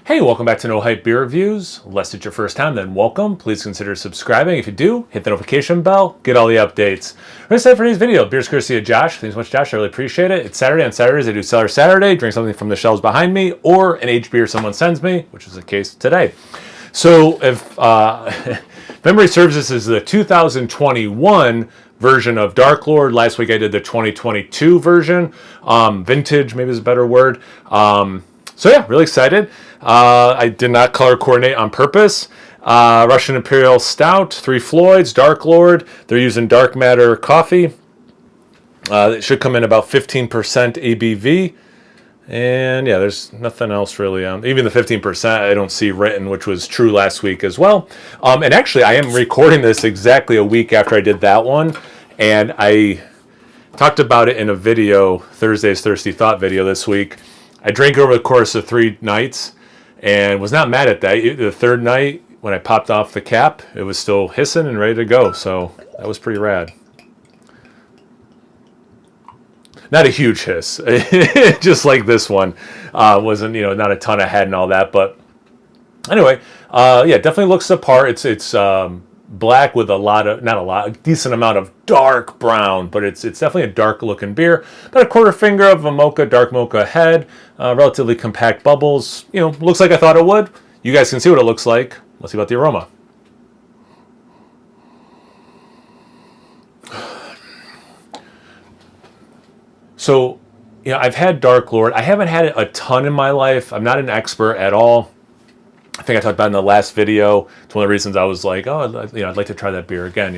Hey, welcome back to No Hype Beer Reviews. Unless it's your first time, then welcome. Please consider subscribing. If you do, hit the notification bell, get all the updates. We're excited for today's video. Beer's courtesy of Josh. Thanks so much, Josh. I really appreciate it. It's Saturday. On Saturdays, I do Cellar Saturday, drink something from the shelves behind me, or an aged beer someone sends me, which is the case today. So if memory serves, this is the 2021 version of Dark Lord. Last week I did the 2022 version. Vintage, maybe is a better word. So yeah, really excited. I did not color coordinate on purpose. Russian Imperial Stout, 3 Floyds, Dark Lord. They're using dark matter coffee. It should come in about 15% ABV. And yeah, there's nothing else really. Even the 15% I don't see written, which was true last week as well. And actually, I am recording this exactly a week after I did that one. And I talked about it in a video, Thursday's Thirsty Thought video this week. I drank over the course of 3 nights and was not mad at that. The third night, when I popped off the cap, it was still hissing and ready to go. So that was pretty rad. Not a huge hiss, just like this one. Wasn't, not a ton of head and all that. But anyway, yeah, definitely looks the part. It's black with a decent amount of dark brown, but it's definitely a dark looking beer. About a quarter finger of a mocha, dark mocha head, relatively compact bubbles. Looks like I thought it would. You guys can see what it looks like. Let's see about the aroma. So, I've had Dark Lord. I haven't had it a ton in my life. I'm not an expert at all. I think I talked about it in the last video. It's one of the reasons I was like, oh, I'd like to try that beer again,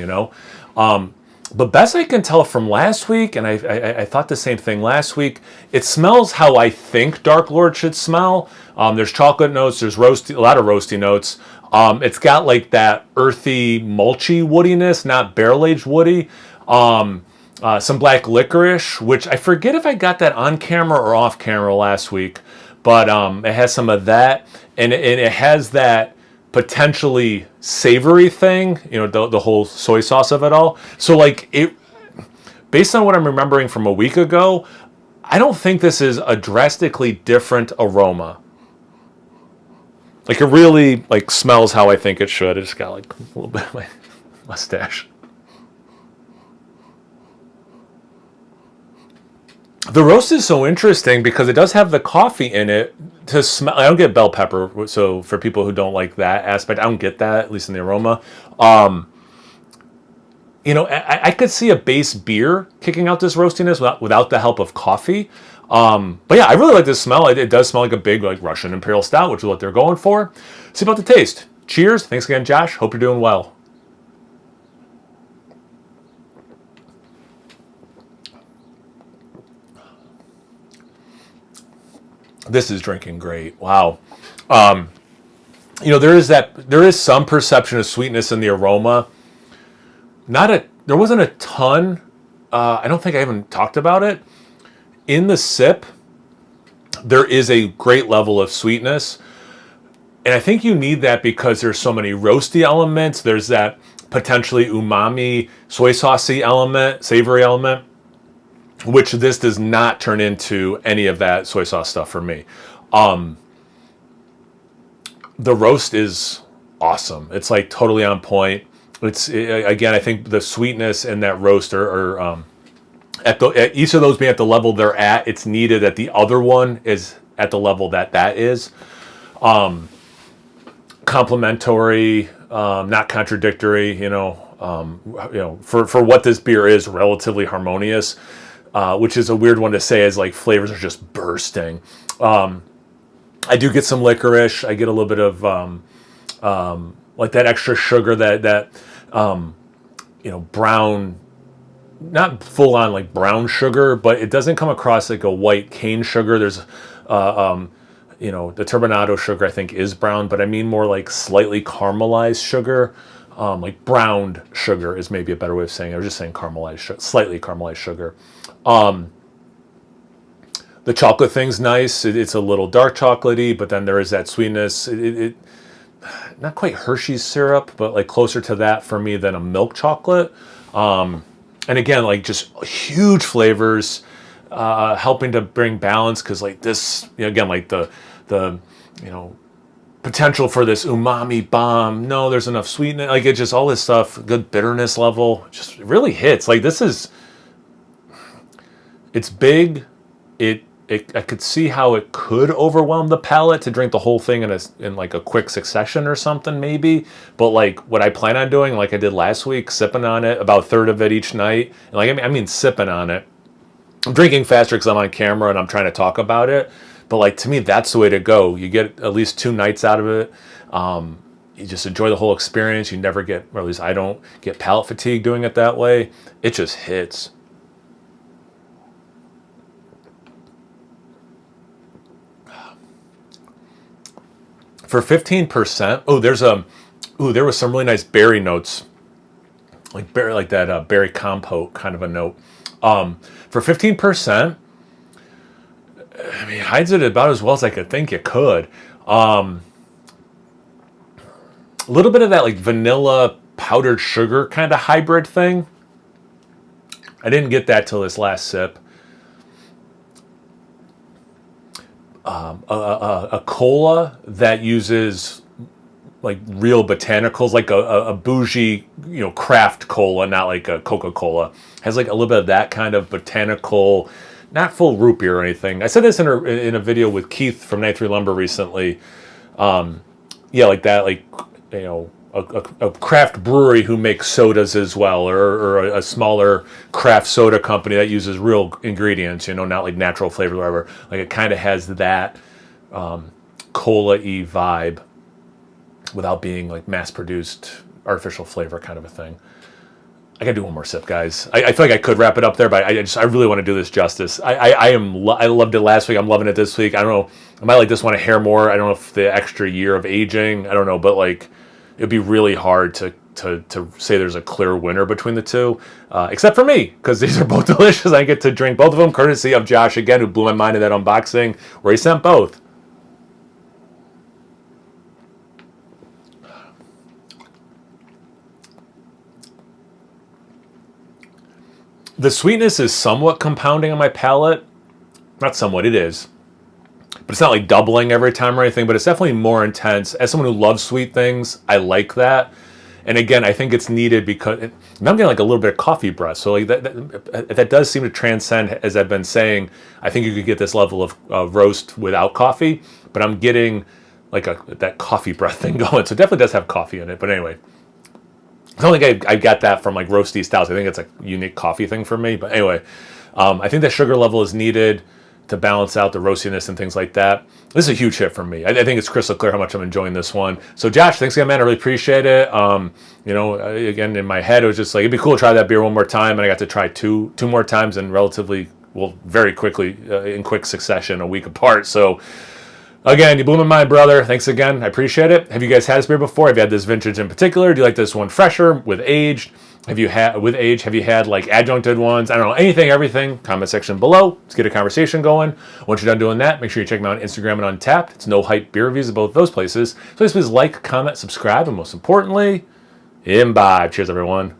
But best I can tell from last week, and I thought the same thing last week, it smells how I think Dark Lord should smell. There's chocolate notes, there's a lot of roasty notes. It's got like that earthy, mulchy woodiness, not barrel-aged woody. Some black licorice, which I forget if I got that on camera or off camera last week, but it has some of that, and it has that potentially savory thing, the whole soy sauce of it all. So based on what I'm remembering from a week ago, I don't think this is a drastically different aroma. It really smells how I think it should. It just got a little bit of my mustache. The roast is so interesting because it does have the coffee in it to smell. I don't get bell pepper, so for people who don't like that aspect, I don't get that, at least in the aroma. I could see a base beer kicking out this roastiness without the help of coffee. But yeah, I really like this smell. It does smell like a big Russian Imperial Stout, which is what they're going for. See about the taste. Cheers. Thanks again, Josh. Hope you're doing well. This is drinking great. Wow. There is some perception of sweetness in the aroma. There wasn't a ton. I don't think I even talked about it. In the sip, there is a great level of sweetness. And I think you need that because there's so many roasty elements. There's that potentially umami, soy saucy element, savory element, which this does not turn into any of that soy sauce stuff for me. The roast is awesome. It's totally on point. Again, I think the sweetness and that roast are at each of those being at the level they're at, it's needed that the other one is at the level that is. Complementary, not contradictory, for what this beer is, relatively harmonious. Which is a weird one to say as flavors are just bursting. I do get some licorice. I get a little bit of that extra sugar, that brown, not full on brown sugar, but it doesn't come across like a white cane sugar. There's the turbinado sugar I think is brown, but I mean more slightly caramelized sugar. Browned sugar is maybe a better way of saying it. I was just saying caramelized sugar, slightly caramelized sugar. The chocolate thing's nice. It's a little dark chocolatey, but then there is that sweetness. It not quite Hershey's syrup, but closer to that for me than a milk chocolate. And again, just huge flavors, helping to bring balance because this, again, the potential for this umami bomb. No, there's enough sweetness. Like, it just, all this stuff, good bitterness level, just really hits. Like, this is, it's big. I could see how it could overwhelm the palate to drink the whole thing in like a quick succession or something, maybe. But like what I plan on doing, like I did last week, sipping on it, about a third of it each night. And like, I mean sipping on it. I'm drinking faster because I'm on camera and I'm trying to talk about it. But like, to me, that's the way to go. You get at least 2 nights out of it. You just enjoy the whole experience. You never get, or at least I don't get palate fatigue doing it that way. It just hits. For 15%, there was some really nice berry notes, like that berry compote kind of a note. For 15%, I mean, it hides it about as well as I could think it could. A little bit of that like vanilla powdered sugar kind of hybrid thing. I didn't get that till this last sip. A cola that uses like real botanicals, like a bougie, craft cola, not like a Coca-Cola, has like a little bit of that kind of botanical, not full root beer or anything. I said this in a video with Keith from 93 Lumber recently. Like that, like, a craft brewery who makes sodas as well, or a smaller craft soda company that uses real ingredients, not like natural flavor or whatever. Like, it kind of has that cola-y vibe without being like mass-produced artificial flavor kind of a thing. I gotta do one more sip, guys. I feel like I could wrap it up there, but I really want to do this justice. I loved it last week. I'm loving it this week. I don't know. I might like this one a hair more. I don't know if the extra year of aging. I don't know, but like, it'd be really hard to say there's a clear winner between the two, except for me, because these are both delicious. I get to drink both of them, courtesy of Josh again, who blew my mind in that unboxing where he sent both. The sweetness is somewhat compounding on my palate. Not somewhat, it is. But it's not like doubling every time or anything, but it's definitely more intense. As someone who loves sweet things, I like that. And again, I think it's needed because I'm getting like a little bit of coffee breath. So like that does seem to transcend, as I've been saying. I think you could get this level of roast without coffee, but I'm getting like that coffee breath thing going. So it definitely does have coffee in it. But anyway, I don't think I got that from like roasty styles. I think it's a unique coffee thing for me. But anyway, I think that sugar level is needed to balance out the roastiness and things like that. This is a huge hit for me. I think it's crystal clear how much I'm enjoying this one. So Josh, thanks again, man. I really appreciate it. Again, in my head, it was just like, it'd be cool to try that beer one more time. And I got to try two more times and very quickly, in quick succession, a week apart. So again, you blew my mind, brother. Thanks again. I appreciate it. Have you guys had this beer before? Have you had this vintage in particular? Do you like this one fresher, with aged? Have you had like adjuncted ones? I don't know, anything, everything. Comment section below. Let's get a conversation going. Once you're done doing that, make sure you check me out on Instagram and Untapped. It's No Hype Beer Reviews at both those places. So please like, comment, subscribe, and most importantly, imbibe. Cheers, everyone.